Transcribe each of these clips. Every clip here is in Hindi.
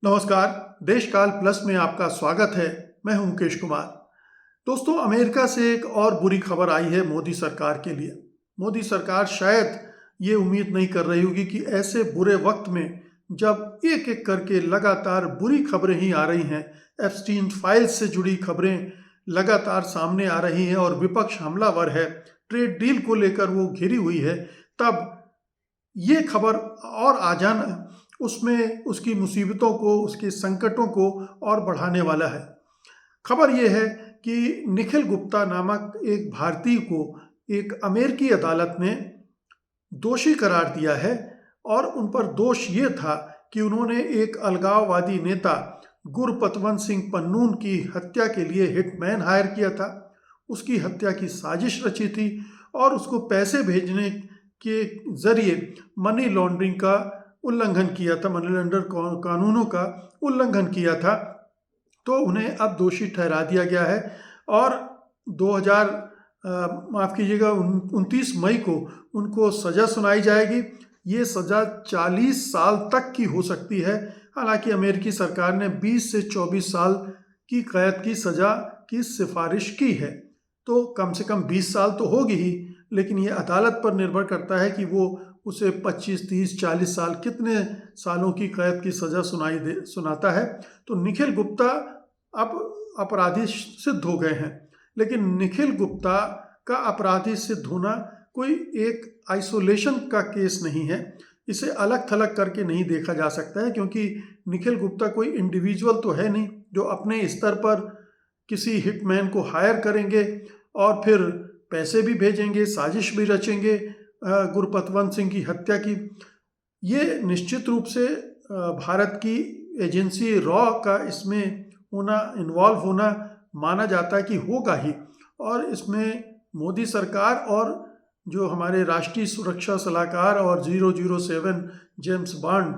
नमस्कार। देशकाल प्लस में आपका स्वागत है। मैं हूं मुकेश कुमार। दोस्तों, अमेरिका से एक और बुरी खबर आई है मोदी सरकार के लिए। मोदी सरकार शायद ये उम्मीद नहीं कर रही होगी कि ऐसे बुरे वक्त में जब एक एक करके लगातार बुरी खबरें ही आ रही हैं, एप्स्टीन फाइल्स से जुड़ी खबरें लगातार सामने आ रही हैं और विपक्ष हमलावर है, ट्रेड डील को लेकर वो घिरी हुई है, तब ये खबर और आ जाना उसमें उसकी मुसीबतों को, उसके संकटों को और बढ़ाने वाला है। खबर ये है कि निखिल गुप्ता नामक एक भारतीय को एक अमेरिकी अदालत ने दोषी करार दिया है और उन पर दोष ये था कि उन्होंने एक अलगाववादी नेता गुरपतवंत सिंह पन्नून की हत्या के लिए हिटमैन हायर किया था। उसकी हत्या की साजिश रची थी और उसको पैसे भेजने के जरिए मनी लॉन्ड्रिंग का उल्लंघन किया था, मनी लॉन्डर कानूनों का उल्लंघन किया था। तो उन्हें अब दोषी ठहरा दिया गया है और 29 मई को उनको सज़ा सुनाई जाएगी। ये सज़ा 40 साल तक की हो सकती है। हालांकि अमेरिकी सरकार ने 20 से 24 साल की कैद की सज़ा की सिफारिश की है, तो कम से कम 20 साल तो होगी ही, लेकिन ये अदालत पर निर्भर करता है कि वो उसे 25, 30, 40 साल कितने सालों की कैद की सज़ा सुनाता है। तो निखिल गुप्ता अब अपराधी सिद्ध हो गए हैं, लेकिन निखिल गुप्ता का अपराधी सिद्ध होना कोई एक आइसोलेशन का केस नहीं है। इसे अलग थलग करके नहीं देखा जा सकता है, क्योंकि निखिल गुप्ता कोई इंडिविजुअल तो है नहीं जो अपने स्तर पर किसी हिटमैन को हायर करेंगे और फिर पैसे भी भेजेंगे, साजिश भी रचेंगे गुरपतवंत सिंह की हत्या की। ये निश्चित रूप से भारत की एजेंसी रॉ का इसमें होना, इन्वॉल्व होना माना जाता है कि होगा ही। और इसमें मोदी सरकार और जो हमारे राष्ट्रीय सुरक्षा सलाहकार और 007 जेम्स बॉन्ड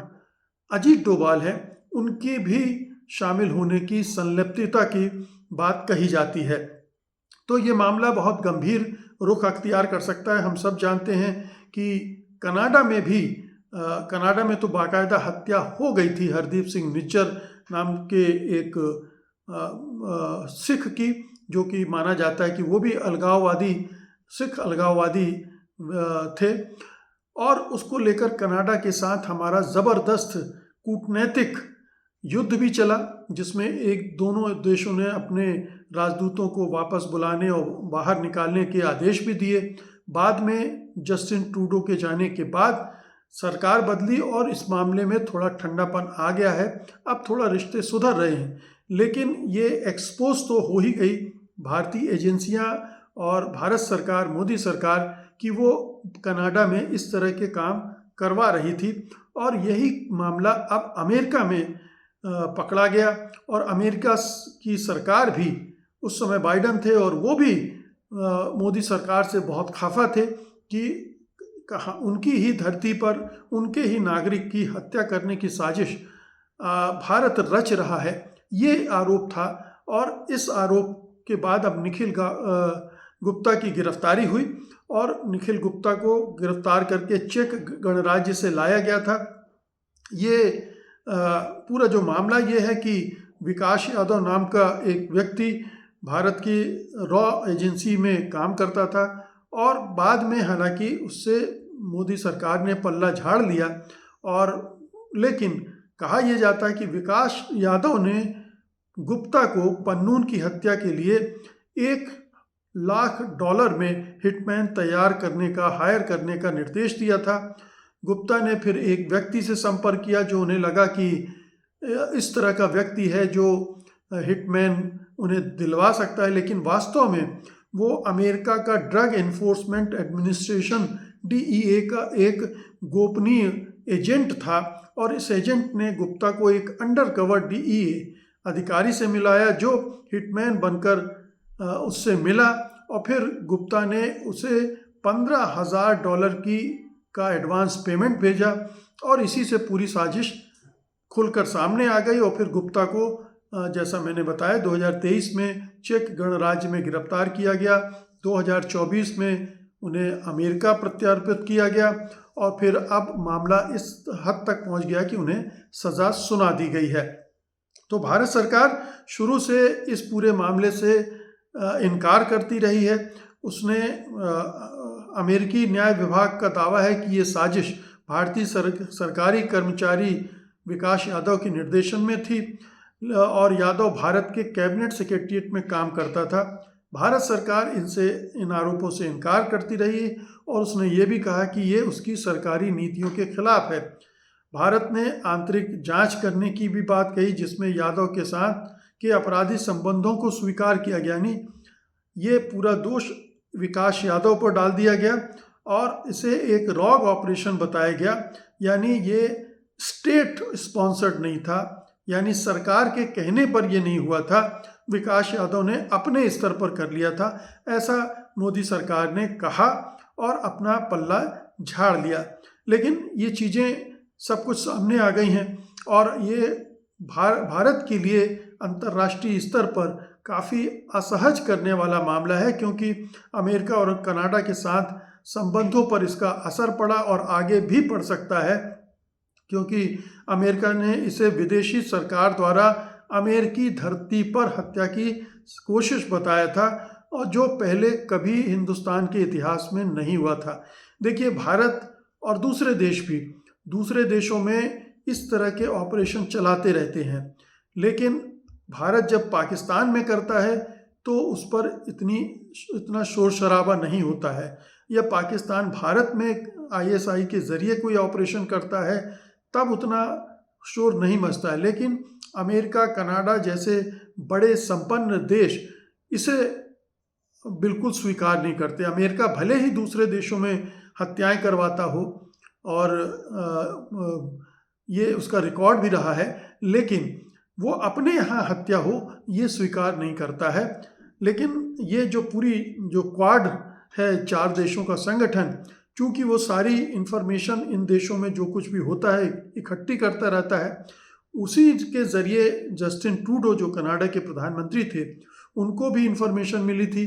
अजीत डोभाल हैं, उनकी भी शामिल होने की संलिप्तता की बात कही जाती है। तो ये मामला बहुत गंभीर रुख अख्तियार कर सकता है। हम सब जानते हैं कि कनाडा में तो बाकायदा हत्या हो गई थी हरदीप सिंह निज्जर नाम के एक सिख की, जो कि माना जाता है कि वो भी सिख अलगाववादी थे। और उसको लेकर कनाडा के साथ हमारा ज़बरदस्त कूटनैतिक युद्ध भी चला, जिसमें दोनों देशों ने अपने राजदूतों को वापस बुलाने और बाहर निकालने के आदेश भी दिए। बाद में जस्टिन ट्रूडो के जाने के बाद सरकार बदली और इस मामले में थोड़ा ठंडापन आ गया है। अब थोड़ा रिश्ते सुधर रहे हैं, लेकिन ये एक्सपोज तो हो ही गई भारतीय एजेंसियां और भारत सरकार, मोदी सरकार, कि वो कनाडा में इस तरह के काम करवा रही थी। और यही मामला अब अमेरिका में पकड़ा गया और अमेरिका की सरकार भी, उस समय बाइडन थे और वो भी मोदी सरकार से बहुत खफा थे कि उनकी ही धरती पर उनके ही नागरिक की हत्या करने की साजिश भारत रच रहा है, ये आरोप था। और इस आरोप के बाद अब निखिल गुप्ता की गिरफ्तारी हुई और निखिल गुप्ता को गिरफ्तार करके चेक गणराज्य से लाया गया था। ये पूरा जो मामला ये है कि विकास यादव नाम का एक व्यक्ति भारत की रॉ एजेंसी में काम करता था और बाद में हालांकि उससे मोदी सरकार ने पल्ला झाड़ लिया। और लेकिन कहा यह जाता है कि विकास यादव ने गुप्ता को पन्नून की हत्या के लिए $1,00,000 में हिटमैन हायर करने का निर्देश दिया था। गुप्ता ने फिर एक व्यक्ति से संपर्क किया जो उन्हें लगा कि इस तरह का व्यक्ति है जो हिटमैन उन्हें दिलवा सकता है, लेकिन वास्तव में वो अमेरिका का ड्रग एनफोर्समेंट एडमिनिस्ट्रेशन DEA का एक गोपनीय एजेंट था। और इस एजेंट ने गुप्ता को एक अंडरकवर DEA अधिकारी से मिलाया जो हिटमैन बनकर उससे मिला और फिर गुप्ता ने उसे $15,000 का एडवांस पेमेंट भेजा और इसी से पूरी साजिश खुलकर सामने आ गई। और फिर गुप्ता को जैसा मैंने बताया 2023 में चेक गणराज्य में गिरफ्तार किया गया। 2024 में उन्हें अमेरिका प्रत्यार्पित किया गया और फिर अब मामला इस हद तक पहुंच गया कि उन्हें सज़ा सुना दी गई है। तो भारत सरकार शुरू से इस पूरे मामले से इनकार करती रही है। उसने अमेरिकी न्याय विभाग का दावा है कि ये साजिश भारतीय सरकारी कर्मचारी विकास यादव के निर्देशन में थी और यादव भारत के कैबिनेट सेक्रेटरीट में काम करता था। भारत सरकार इन आरोपों से इनकार करती रही और उसने ये भी कहा कि ये उसकी सरकारी नीतियों के खिलाफ है। भारत ने आंतरिक जांच करने की भी बात कही, जिसमें यादव के साथ के अपराधी संबंधों को स्वीकार किया गया। यानी ये पूरा दोष विकास यादव पर डाल दिया गया और इसे एक रॉग ऑपरेशन बताया गया, यानी ये स्टेट स्पॉन्सर्ड नहीं था, यानी सरकार के कहने पर यह नहीं हुआ था, विकास यादव ने अपने स्तर पर कर लिया था, ऐसा मोदी सरकार ने कहा और अपना पल्ला झाड़ लिया। लेकिन ये चीज़ें सब कुछ सामने आ गई हैं और ये भारत के लिए अंतर्राष्ट्रीय स्तर पर काफ़ी असहज करने वाला मामला है, क्योंकि अमेरिका और कनाडा के साथ संबंधों पर इसका असर पड़ा और आगे भी पड़ सकता है, क्योंकि अमेरिका ने इसे विदेशी सरकार द्वारा अमेरिकी धरती पर हत्या की कोशिश बताया था और जो पहले कभी हिंदुस्तान के इतिहास में नहीं हुआ था। देखिए, भारत और दूसरे देश भी दूसरे देशों में इस तरह के ऑपरेशन चलाते रहते हैं, लेकिन भारत जब पाकिस्तान में करता है तो उस पर इतना शोर शराबा नहीं होता है, या पाकिस्तान भारत में ISI के ज़रिए कोई ऑपरेशन करता है तब उतना शोर नहीं मचता है। लेकिन अमेरिका, कनाडा जैसे बड़े संपन्न देश इसे बिल्कुल स्वीकार नहीं करते। अमेरिका भले ही दूसरे देशों में हत्याएं करवाता हो और ये उसका रिकॉर्ड भी रहा है, लेकिन वो अपने यहाँ हत्या हो ये स्वीकार नहीं करता है। लेकिन ये जो क्वाड है, 4 देशों का संगठन, चूँकि वो सारी इन्फॉर्मेशन इन देशों में जो कुछ भी होता है इकट्ठी करता रहता है, उसी के ज़रिए जस्टिन ट्रूडो जो कनाडा के प्रधानमंत्री थे उनको भी इन्फॉर्मेशन मिली थी,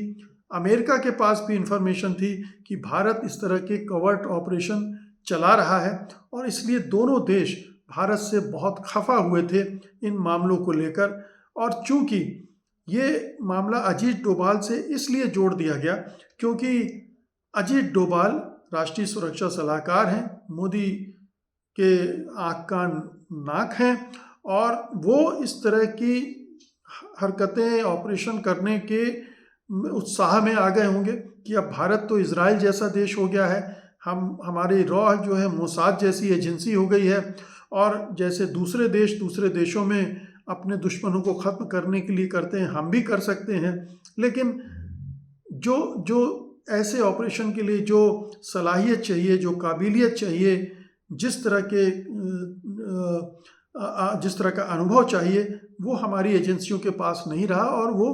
अमेरिका के पास भी इन्फॉर्मेशन थी कि भारत इस तरह के कवर्ट ऑपरेशन चला रहा है और इसलिए दोनों देश भारत से बहुत खफा हुए थे इन मामलों को लेकर। और चूँकि ये मामला अजीत डोभाल से इसलिए जोड़ दिया गया क्योंकि अजीत डोभाल राष्ट्रीय सुरक्षा सलाहकार हैं, मोदी के आँख कान नाक हैं और वो इस तरह की हरकतें ऑपरेशन करने के उत्साह में आ गए होंगे कि अब भारत तो इजराइल जैसा देश हो गया है, हमारी रॉ जो है मोसाद जैसी एजेंसी हो गई है और जैसे दूसरे देशों में अपने दुश्मनों को ख़त्म करने के लिए करते हैं हम भी कर सकते हैं। लेकिन जो ऐसे ऑपरेशन के लिए जो सलाहियत चाहिए, जो काबिलियत चाहिए, जिस तरह का अनुभव चाहिए, वो हमारी एजेंसियों के पास नहीं रहा और वो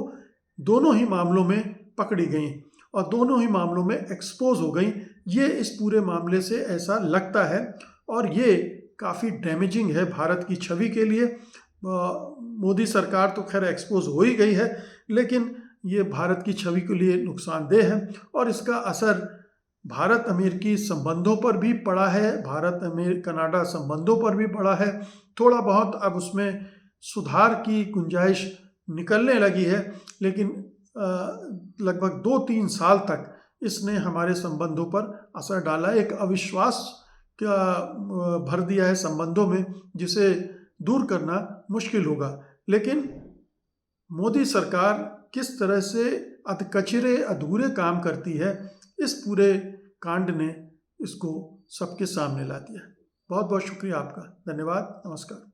दोनों ही मामलों में पकड़ी गई और दोनों ही मामलों में एक्सपोज हो गई। ये इस पूरे मामले से ऐसा लगता है और ये काफ़ी डैमेजिंग है भारत की छवि के लिए। मोदी सरकार तो खैर एक्सपोज हो ही गई है, लेकिन ये भारत की छवि के लिए नुकसानदेह है और इसका असर भारत अमेरिकी संबंधों पर भी पड़ा है, भारत कनाडा संबंधों पर भी पड़ा है। थोड़ा बहुत अब उसमें सुधार की गुंजाइश निकलने लगी है, लेकिन लगभग 2-3 साल तक इसने हमारे संबंधों पर असर डाला, एक अविश्वास का भर दिया है संबंधों में, जिसे दूर करना मुश्किल होगा। लेकिन मोदी सरकार किस तरह से अधकचरे अधूरे काम करती है, इस पूरे कांड ने इसको सबके सामने ला दिया। बहुत बहुत शुक्रिया आपका, धन्यवाद, नमस्कार।